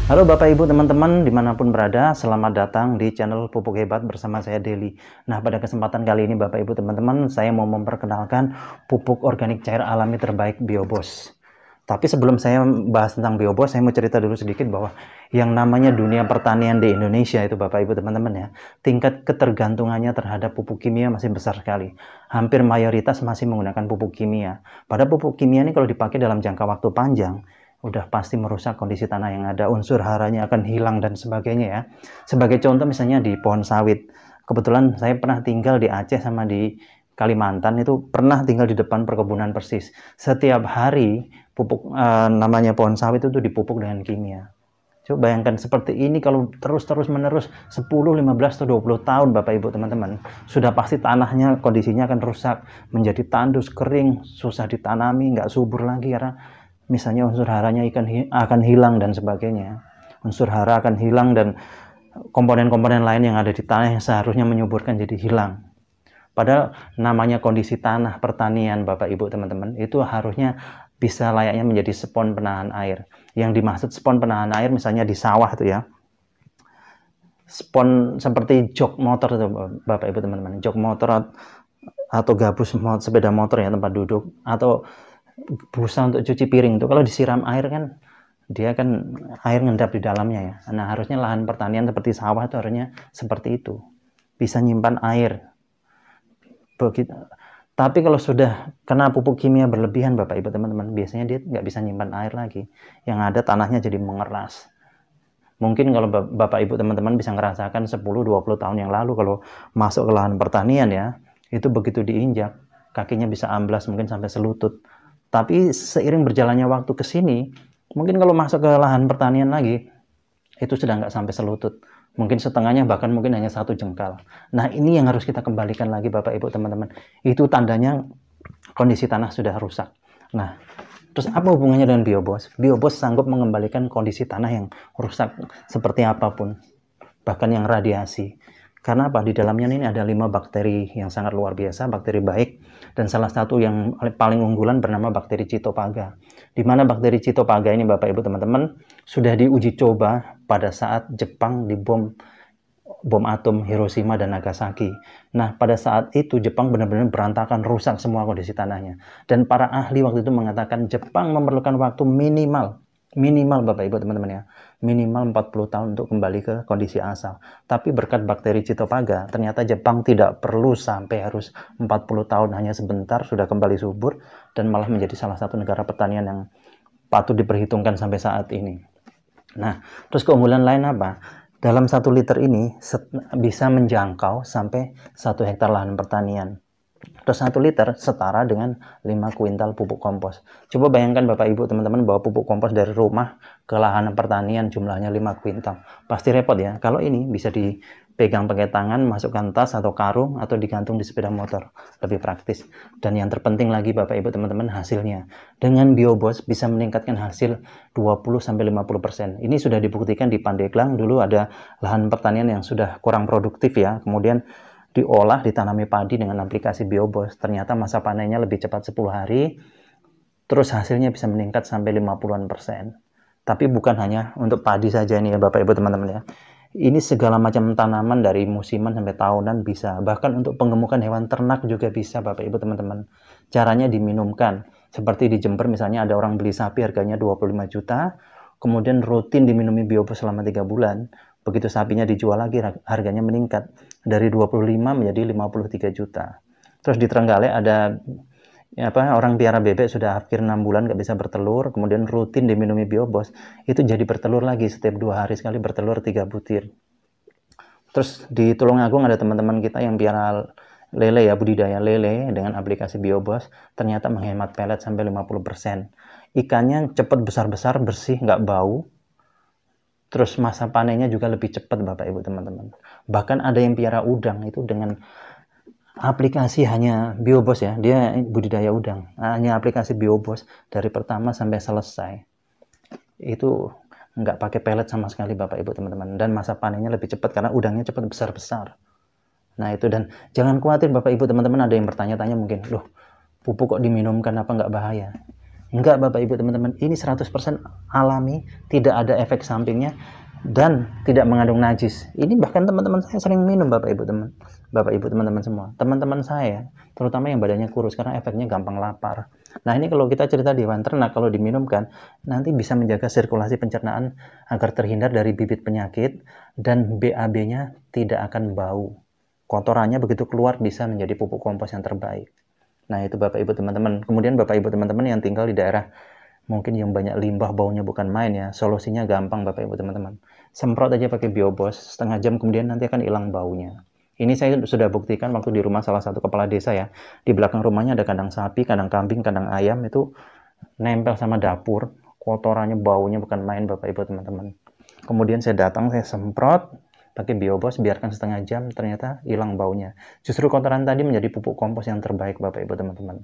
Halo Bapak Ibu teman-teman dimanapun berada, selamat datang di channel Pupuk Hebat bersama saya Deli. Nah, pada kesempatan kali ini Bapak Ibu teman-teman, saya mau memperkenalkan pupuk organik cair alami terbaik Biobos. Tapi sebelum saya bahas tentang Biobos, saya mau cerita dulu sedikit bahwa yang namanya dunia pertanian di Indonesia itu Bapak Ibu teman-teman ya, tingkat ketergantungannya terhadap pupuk kimia masih besar sekali. Hampir mayoritas masih menggunakan pupuk kimia. Pada pupuk kimia ini kalau dipakai dalam jangka waktu panjang, udah pasti merusak kondisi tanah yang ada, unsur haranya akan hilang dan sebagainya ya. Sebagai contoh misalnya di pohon sawit. Kebetulan saya pernah tinggal di Aceh sama di Kalimantan, itu pernah tinggal di depan perkebunan persis. Setiap hari pupuk namanya pohon sawit itu dipupuk dengan kimia. Coba bayangkan seperti ini kalau terus-terus menerus 10, 15 atau 20 tahun Bapak Ibu teman-teman. Sudah pasti tanahnya kondisinya akan rusak, menjadi tandus, kering, susah ditanami, nggak subur lagi karena misalnya unsur haranya akan hilang dan sebagainya. Unsur hara akan hilang dan komponen-komponen lain yang ada di tanah yang seharusnya menyuburkan jadi hilang. Padahal namanya kondisi tanah pertanian Bapak Ibu teman-teman itu harusnya bisa layaknya menjadi spons penahan air. Yang dimaksud spons penahan air misalnya di sawah itu ya. Spons seperti jok motor itu Bapak Ibu teman-teman. Jok motor atau gabus sepeda motor ya tempat duduk atau busa untuk cuci piring itu kalau disiram air kan dia kan air ngendap di dalamnya ya. Nah, harusnya lahan pertanian seperti sawah itu harusnya seperti itu. Bisa nyimpan air. Begitu. Tapi kalau sudah kena pupuk kimia berlebihan Bapak Ibu teman-teman, biasanya dia nggak bisa nyimpan air lagi. Yang ada tanahnya jadi mengeras. Mungkin kalau Bapak Ibu teman-teman bisa ngerasakan 10-20 tahun yang lalu kalau masuk ke lahan pertanian ya, itu begitu diinjak, kakinya bisa amblas mungkin sampai selutut. Tapi seiring berjalannya waktu ke sini, mungkin kalau masuk ke lahan pertanian lagi, itu sudah nggak sampai selutut. Mungkin setengahnya, bahkan mungkin hanya 1 jengkal. Nah, ini yang harus kita kembalikan lagi Bapak Ibu teman-teman. Itu tandanya kondisi tanah sudah rusak. Nah, terus apa hubungannya dengan Biobos? Biobos sanggup mengembalikan kondisi tanah yang rusak seperti apapun, bahkan yang radiasi. Karena apa? Di dalamnya ini ada 5 bakteri yang sangat luar biasa, bakteri baik, dan salah satu yang paling unggulan bernama bakteri Citophaga. Di mana bakteri Citophaga ini Bapak Ibu teman-teman sudah diuji coba pada saat Jepang dibom bom atom Hiroshima dan Nagasaki. Nah, pada saat itu Jepang benar-benar berantakan, rusak semua kondisi tanahnya. Dan para ahli waktu itu mengatakan Jepang memerlukan waktu minimal Bapak Ibu teman-teman ya, minimal 40 tahun untuk kembali ke kondisi asal. Tapi berkat bakteri Citophaga, ternyata Jepang tidak perlu sampai harus 40 tahun, hanya sebentar sudah kembali subur dan malah menjadi salah satu negara pertanian yang patut diperhitungkan sampai saat ini. Nah, terus keunggulan lain apa? Dalam 1 liter ini bisa menjangkau sampai 1 hektar lahan pertanian. Terus 1 liter setara dengan 5 kuintal pupuk kompos. Coba bayangkan Bapak Ibu teman-teman bawa pupuk kompos dari rumah ke lahan pertanian jumlahnya 5 kuintal. Pasti repot ya. Kalau ini bisa dipegang pakai tangan, masukkan tas atau karung, atau digantung di sepeda motor. Lebih praktis. Dan yang terpenting lagi Bapak Ibu teman-teman hasilnya. Dengan Biobos bisa meningkatkan hasil 20-50%. Ini sudah dibuktikan di Pandeglang. Dulu ada lahan pertanian yang sudah kurang produktif ya. Kemudian diolah, ditanami padi dengan aplikasi Biobos. Ternyata masa panennya lebih cepat 10 hari, terus hasilnya bisa meningkat sampai 50-an%. Tapi bukan hanya untuk padi saja ini ya Bapak Ibu teman-teman ya. Ini segala macam tanaman dari musiman sampai tahunan bisa. Bahkan untuk penggemukan hewan ternak juga bisa Bapak Ibu teman-teman. Caranya diminumkan. Seperti di Jember misalnya ada orang beli sapi harganya 25 juta, kemudian rutin diminumi Biobos selama 3 bulan. Begitu sapinya dijual lagi harganya meningkat dari 25 menjadi 53 juta. Terus di Trenggalek ada orang piara bebek sudah hampir 6 bulan nggak bisa bertelur, kemudian rutin diminumi Biobos, itu jadi bertelur lagi setiap 2 hari sekali, bertelur 3 butir. Terus di Tulungagung ada teman-teman kita yang piara lele ya, budidaya lele dengan aplikasi Biobos, ternyata menghemat pelet sampai 50%. Ikannya cepat besar-besar, bersih, nggak bau. Terus masa panennya juga lebih cepat Bapak Ibu teman-teman. Bahkan ada yang piara udang itu dengan aplikasi hanya Biobos ya. Dia budidaya udang. Hanya aplikasi Biobos dari pertama sampai selesai. Itu nggak pakai pelet sama sekali Bapak Ibu teman-teman. Dan masa panennya lebih cepat karena udangnya cepat besar-besar. Nah itu, dan jangan khawatir Bapak Ibu teman-teman, ada yang bertanya-tanya mungkin, loh pupuk kok diminumkan, apa nggak bahaya? Enggak Bapak Ibu teman-teman, ini 100% alami, tidak ada efek sampingnya, dan tidak mengandung najis. Ini bahkan teman-teman saya sering minum Bapak Ibu teman-teman semua. Teman-teman saya, terutama yang badannya kurus, karena efeknya gampang lapar. Nah ini kalau kita cerita di hewan ternak, kalau diminumkan, nanti bisa menjaga sirkulasi pencernaan agar terhindar dari bibit penyakit, dan BAB-nya tidak akan bau. Kotorannya begitu keluar bisa menjadi pupuk kompos yang terbaik. Nah itu Bapak Ibu teman-teman. Kemudian Bapak Ibu teman-teman yang tinggal di daerah mungkin yang banyak limbah, baunya bukan main ya, solusinya gampang Bapak Ibu teman-teman. Semprot aja pakai Biobos, setengah jam kemudian nanti akan hilang baunya. Ini saya sudah buktikan waktu di rumah salah satu kepala desa ya. Di belakang rumahnya ada kandang sapi, kandang kambing, kandang ayam, itu nempel sama dapur, kotorannya, baunya bukan main Bapak Ibu teman-teman. Kemudian saya datang, saya semprot pakai Biobos, biarkan setengah jam, ternyata hilang baunya. Justru kotoran tadi menjadi pupuk kompos yang terbaik Bapak Ibu teman-teman.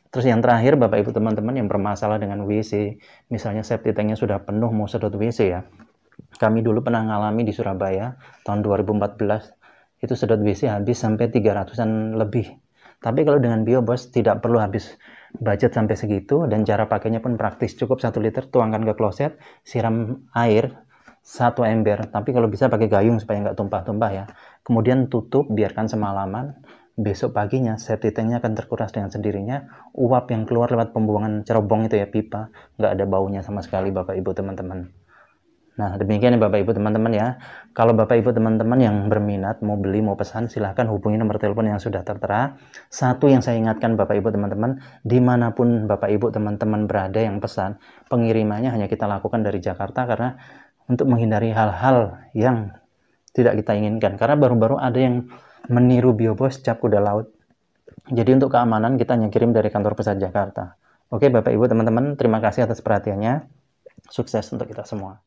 Terus yang terakhir Bapak Ibu teman-teman yang bermasalah dengan WC, misalnya septic tanknya sudah penuh mau sedot WC ya. Kami dulu pernah ngalami di Surabaya tahun 2014, itu sedot WC habis sampai 300-an lebih. Tapi kalau dengan Biobos tidak perlu habis budget sampai segitu, dan cara pakainya pun praktis, cukup 1 liter, tuangkan ke kloset, siram air 1 ember, tapi kalau bisa pakai gayung supaya nggak tumpah-tumpah ya. Kemudian tutup, biarkan semalaman. Besok paginya septic tanknya akan terkuras dengan sendirinya. Uap yang keluar lewat pembuangan cerobong itu ya, pipa, nggak ada baunya sama sekali Bapak Ibu teman-teman. Nah demikian ya Bapak Ibu teman-teman ya. Kalau Bapak Ibu teman-teman yang berminat mau beli, mau pesan, silahkan hubungi nomor telepon yang sudah tertera. Satu yang saya ingatkan Bapak Ibu teman-teman, dimanapun Bapak Ibu teman-teman berada yang pesan, pengirimannya hanya kita lakukan dari Jakarta, karena untuk menghindari hal-hal yang tidak kita inginkan. Karena baru-baru ada yang meniru Biobos cap kuda laut. Jadi untuk keamanan kita hanya kirim dari kantor pusat Jakarta. Oke Bapak Ibu teman-teman, terima kasih atas perhatiannya. Sukses untuk kita semua.